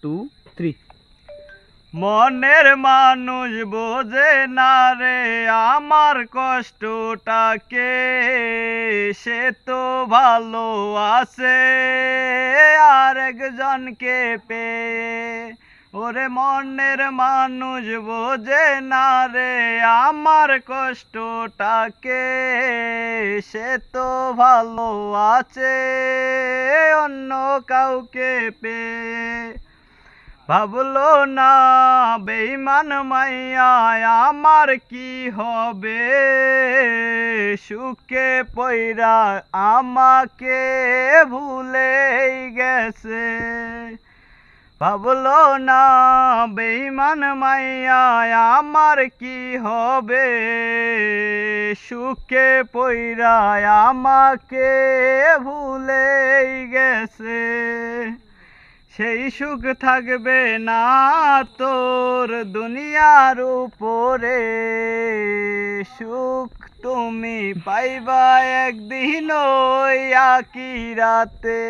2 3। মনের মানুষ বোঝে না রে আমার কষ্টটাকে, সে তো ভালো আছে আরেকজনকে পেয়ে। ওরে মনের মানুষ বোঝে না রে আমার কষ্টটাকে, সে তো ভালো আছে অন্য কাউকে পেয়ে। ভাবলো না বেঈমান মাইয়া আমার কি হবে, সুখে পইরা আমাকে ভুলেই গেছে। ভাবলো না বেঈমান মাইয়া আমার কি হবে, সুখে পইরা আমাকে ভুলেই গেছে। সেই সুখ থাকবে না তোর দুনিয়ার উপরে, সুখ তুমি পাইবা একদিন ওই আখিরাতে।